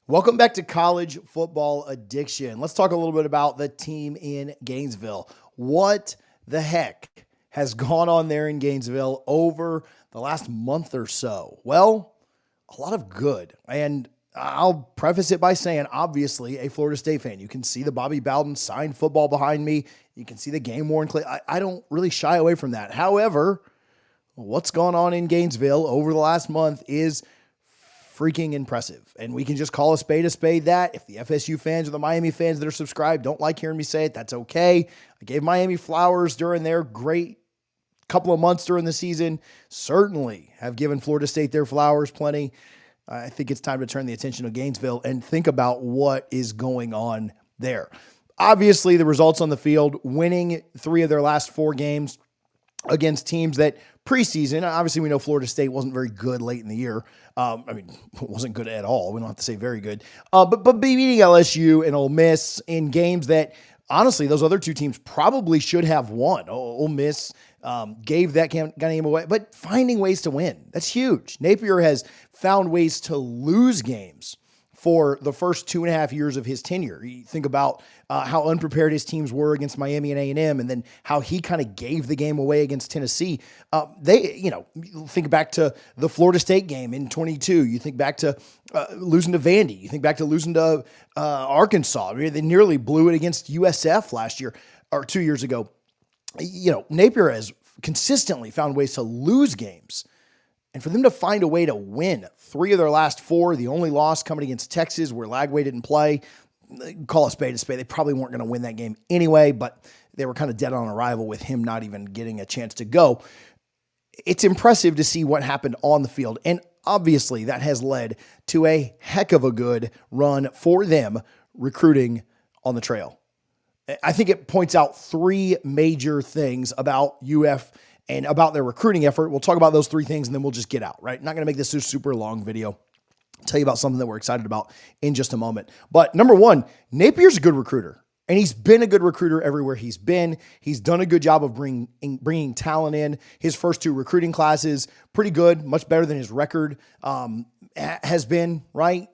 Welcome back to College Football Addiction. Let's talk a little bit about the team in Gainesville. What the heck has gone on there in Gainesville over the last month or so? Well, a lot of good. And I'll preface it by saying, obviously, a Florida State fan. You can see the Bobby Bowden signed football behind me. You can see the game-worn clay. I don't really shy away from that. However, what's gone on in Gainesville over the last month is freaking impressive. And we can just call a spade that. If the FSU fans or the Miami fans that are subscribed don't like hearing me say it, that's okay. I gave Miami flowers during their great couple of months during the season. Certainly have given Florida State their flowers plenty. I think it's time to turn the attention to Gainesville and think about what is going on there. Obviously, the results on the field, winning 3 of their last 4 games against teams that preseason, obviously we know Florida State wasn't very good late in the year. It wasn't good at all. We don't have to say very good. But beating LSU and Ole Miss in games that, honestly, those other 2 teams probably should have won. Ole Miss gave that game away, but finding ways to win, that's huge. Napier has found ways to lose games for the first 2.5 years of his tenure. You think about how unprepared his teams were against Miami and A&M, and then how he kind of gave the game away against Tennessee. Think back to the Florida State game in 22. You think back to losing to Vandy. You think back to losing to Arkansas. They nearly blew it against USF last year or 2 years ago. Napier has consistently found ways to lose games. And for them to find a way to win 3 of their last 4, the only loss coming against Texas where Lagway didn't play, call a spade. They probably weren't going to win that game anyway, but they were kind of dead on arrival with him not even getting a chance to go. It's impressive to see what happened on the field. And obviously that has led to a heck of a good run for them recruiting on the trail. I think it points out 3 major things about UF and about their recruiting effort. We'll talk about those 3 things and then we'll just get out, right? Not going to make this a super long video. I'll tell you about something that we're excited about in just a moment. But number 1, Napier's a good recruiter. And he's been a good recruiter everywhere he's been. He's done a good job of bringing talent in. His first 2 recruiting classes, pretty good, much better than his record has been, right?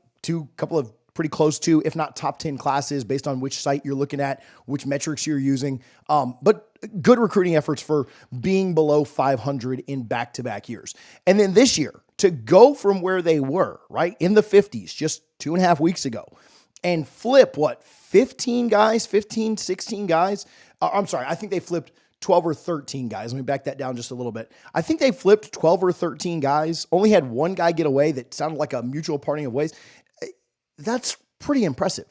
Couple of pretty close to, if not top 10 classes based on which site you're looking at, which metrics you're using. But good recruiting efforts for being below 500 in back-to-back years. And then this year, to go from where they were, right, in the 50s just 2.5 weeks ago, and flip, 16 guys? I think they flipped 12 or 13 guys. Let me back that down just a little bit. I think they flipped 12 or 13 guys, only had 1 guy get away that sounded like a mutual parting of ways. That's pretty impressive.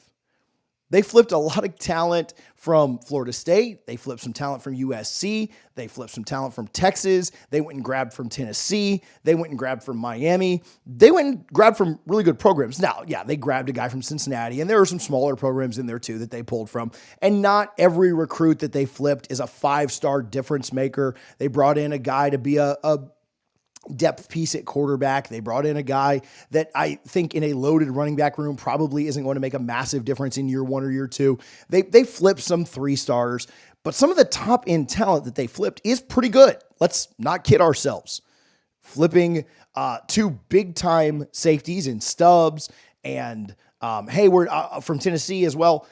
They flipped a lot of talent from Florida State. They flipped some talent from USC. They flipped some talent from Texas. They went and grabbed from Tennessee. They went and grabbed from Miami. They went and grabbed from really good programs. Now, yeah, they grabbed a guy from Cincinnati, and there are some smaller programs in there too that they pulled from. And not every recruit that they flipped is a 5-star difference maker. They brought in a guy to be a depth piece at quarterback. They brought in a guy that I think in a loaded running back room probably isn't going to make a massive difference in year 1 or year 2. They flipped some 3-stars, but some of the top end talent that they flipped is pretty good. Let's not kid ourselves. Flipping 2 big time safeties in Stubbs and Hayward from Tennessee as well.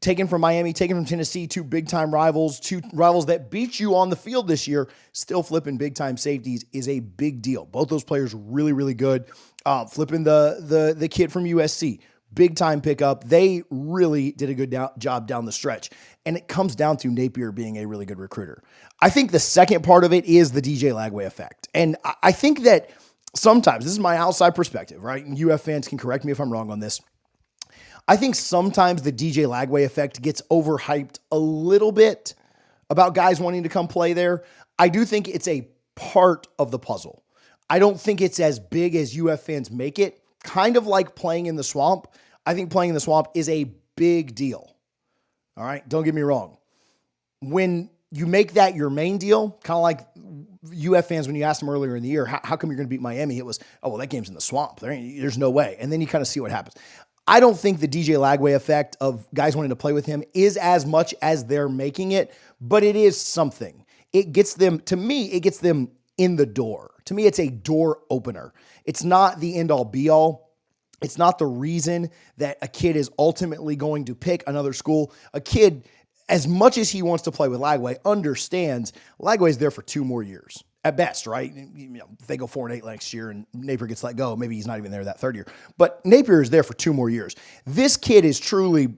Taken from Miami, taken from Tennessee, 2 big-time rivals, 2 rivals that beat you on the field this year, still flipping big-time safeties is a big deal. Both those players really, really good. Flipping the kid from USC, big-time pickup. They really did a good job down the stretch. And it comes down to Napier being a really good recruiter. I think the second part of it is the DJ Lagway effect. And I think that sometimes, this is my outside perspective, right? And UF fans can correct me if I'm wrong on this. I think sometimes the DJ Lagway effect gets overhyped a little bit about guys wanting to come play there. I do think it's a part of the puzzle. I don't think it's as big as UF fans make it. Kind of like playing in the swamp. I think playing in the swamp is a big deal. All right, don't get me wrong. When you make that your main deal, kind of like UF fans, when you asked them earlier in the year, how come you're going to beat Miami? It was, oh, well, that game's in the swamp. There's no way. And then you kind of see what happens. I don't think the DJ Lagway effect of guys wanting to play with him is as much as they're making it, but it is something. It gets them, to me, it gets them in the door. To me, it's a door opener. It's not the end all be all. It's not the reason that a kid is ultimately going to pick another school. A kid, as much as he wants to play with Lagway, understands Lagway's there for 2 more years at best, right? If they go 4-8 next year and Napier gets let go, maybe he's not even there that 3rd year. But Napier is there for 2 more years. This kid is truly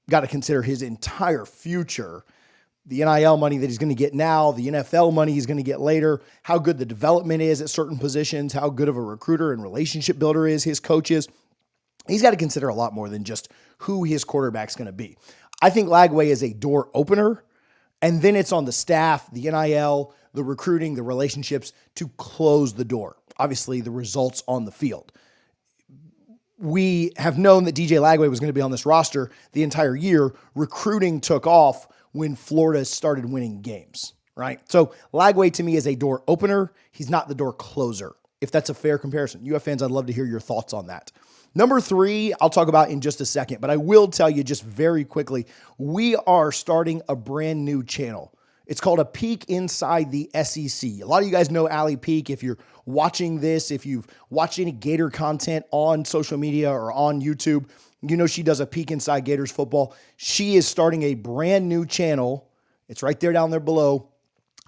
got to consider his entire future. The NIL money that he's going to get now, the NFL money he's going to get later, how good the development is at certain positions, how good of a recruiter and relationship builder is his coaches. He's got to consider a lot more than just who his quarterback's going to be. I think Lagway is a door opener, and then it's on the staff, the NIL, the recruiting, the relationships to close the door. Obviously, the results on the field. We have known that DJ Lagway was going to be on this roster the entire year. Recruiting took off when Florida started winning games, right? So Lagway to me is a door opener. He's not the door closer, if that's a fair comparison. UF fans, I'd love to hear your thoughts on that. Number 3, I'll talk about in just a second, but I will tell you just very quickly, we are starting a brand new channel. It's called A Peek Inside the SEC. A lot of you guys know Allie Peek. If you're watching this, if you've watched any Gator content on social media or on YouTube, you know she does a peek inside Gators football. She is starting a brand new channel. It's right there down there below.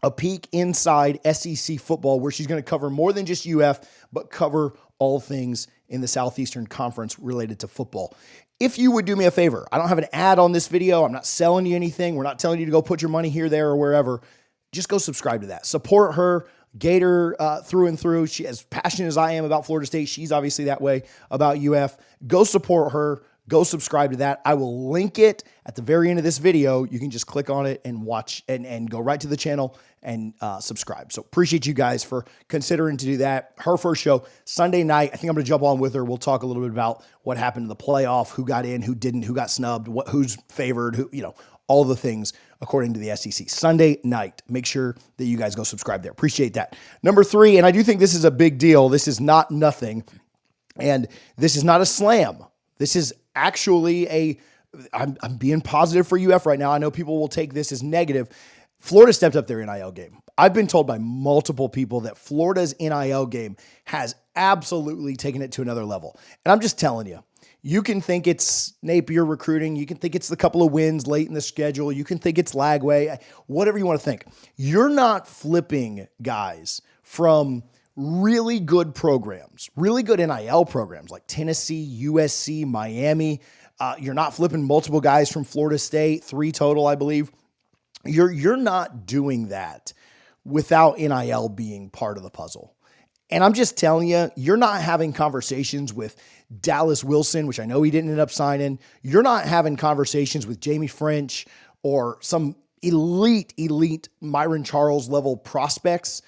A Peek Inside SEC football, where she's going to cover more than just UF, but cover all things in the Southeastern Conference related to football. If you would do me a favor, I don't have an ad on this video. I'm not selling you anything. We're not telling you to go put your money here, there, or wherever. Just go subscribe to that. Support her, Gator through and through. She, as passionate as I am about Florida State, she's obviously that way about UF. Go support her. Go subscribe to that. I will link it at the very end of this video. You can just click on it and watch and go right to the channel and subscribe. So appreciate you guys for considering to do that. Her first show Sunday night. I think I'm going to jump on with her. We'll talk a little bit about what happened in the playoff, who got in, who didn't, who got snubbed, who's favored, who, all the things according to the SEC. Sunday night. Make sure that you guys go subscribe there. Appreciate that. Number 3, and I do think this is a big deal. This is not nothing, and this is not a slam. This is actually I'm being positive for UF right now. I know people will take this as negative. Florida stepped up their NIL game. I've been told by multiple people that Florida's NIL game has absolutely taken it to another level. And I'm just telling you, you can think it's Napier recruiting. You can think it's the couple of wins late in the schedule. You can think it's Lagway, whatever you want to think. You're not flipping guys from really good programs, really good NIL programs like Tennessee, USC, Miami. You're not flipping multiple guys from Florida State, 3 total, I believe. You're not doing that without NIL being part of the puzzle. And I'm just telling you, you're not having conversations with Dallas Wilson, which I know he didn't end up signing. You're not having conversations with Jamie French or some elite Myron Charles level prospects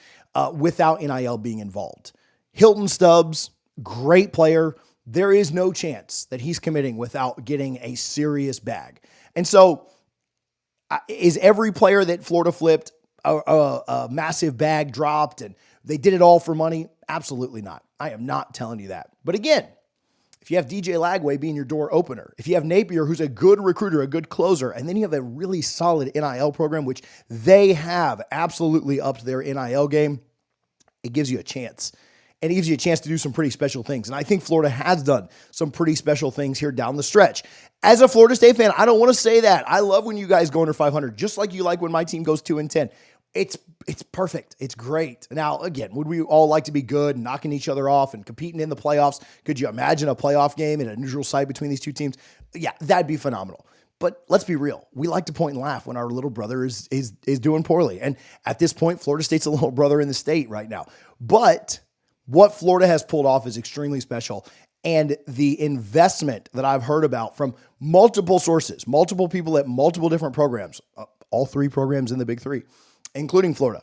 without NIL being involved. Hilton Stubbs, great player. There is no chance that he's committing without getting a serious bag. And so is every player that Florida flipped a massive bag dropped and they did it all for money? Absolutely not. I am not telling you that. But again, if you have DJ Lagway being your door opener, if you have Napier, who's a good recruiter, a good closer, and then you have a really solid NIL program, which they have absolutely upped their NIL game, it gives you a chance. And it gives you a chance to do some pretty special things. And I think Florida has done some pretty special things here down the stretch. As a Florida State fan, I don't want to say that. I love when you guys go under 500, just like you like when my team goes 2-10. It's perfect. It's great. Now, again, would we all like to be good and knocking each other off and competing in the playoffs? Could you imagine a playoff game at a neutral site between these two teams? Yeah, that'd be phenomenal. But let's be real. We like to point and laugh when our little brother is doing poorly. And at this point, Florida State's a little brother in the state right now. But what Florida has pulled off is extremely special. And the investment that I've heard about from multiple sources, multiple people at multiple different programs, all 3 programs in the Big 3, including Florida,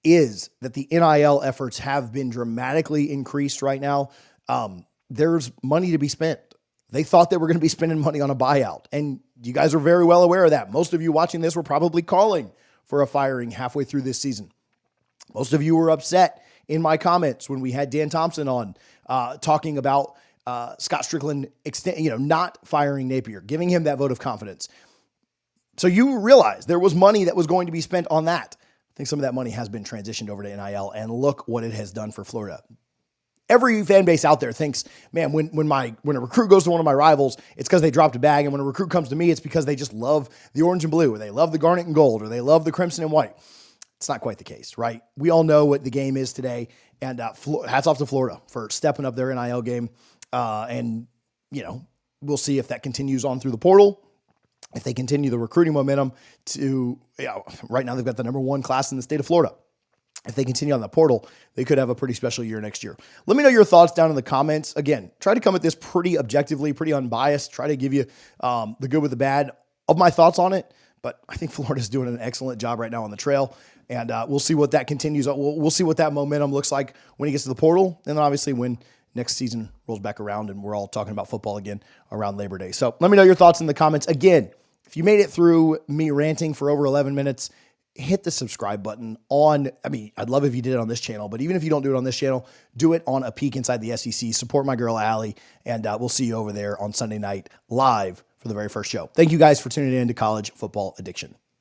is that the NIL efforts have been dramatically increased right now. There's money to be spent. They thought they were going to be spending money on a buyout. And you guys are very well aware of that. Most of you watching this were probably calling for a firing halfway through this season. Most of you were upset in my comments when we had Dan Thompson on talking about Scott Strickland not firing Napier, giving him that vote of confidence. So you realize there was money that was going to be spent on that. I think some of that money has been transitioned over to NIL, and look what it has done for Florida. Every fan base out there thinks, man, when a recruit goes to one of my rivals, it's because they dropped a bag. And when a recruit comes to me, it's because they just love the orange and blue, or they love the garnet and gold, or they love the crimson and white. It's not quite the case, right? We all know what the game is today. And hats off to Florida for stepping up their NIL game. And, we'll see if that continues on through the portal. If they continue the recruiting momentum right now they've got the number 1 class in the state of Florida. If they continue on the portal, they could have a pretty special year next year. Let me know your thoughts down in the comments. Again, try to come at this pretty objectively, pretty unbiased. Try to give you the good with the bad of my thoughts on it. But I think Florida's doing an excellent job right now on the trail. And we'll see what that continues. We'll see what that momentum looks like when he gets to the portal. And then obviously when next season rolls back around and we're all talking about football again around Labor Day. So let me know your thoughts in the comments. Again, if you made it through me ranting for over 11 minutes, hit the subscribe button I'd love if you did it on this channel, but even if you don't do it on this channel, do it on A Peek Inside the SEC. Support my girl, Allie, and we'll see you over there on Sunday night live for the very first show. Thank you guys for tuning in to College Football Addiction.